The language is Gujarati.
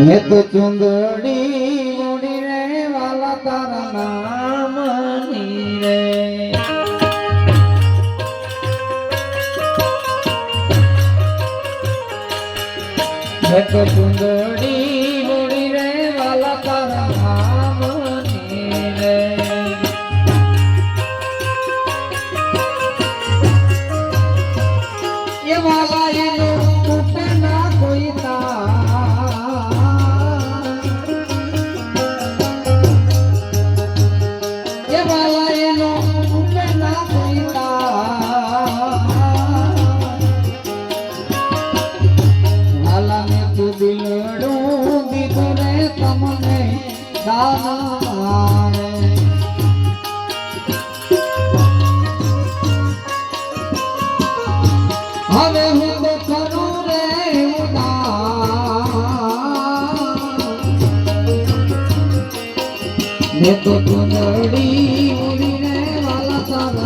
હે તો ચુંદડી ઉડી રે વાલા તારા નામની રે હે તો ચુંદડી ઉડી રે વાલા તારા નામની રે એ વાલા એનો ઉઠે ના કોઈ દિલડું દીધું રે તમને દાન હવે હું તો ખરું રે મેં તો ચુંદડી ઉડી રે વાલા તારા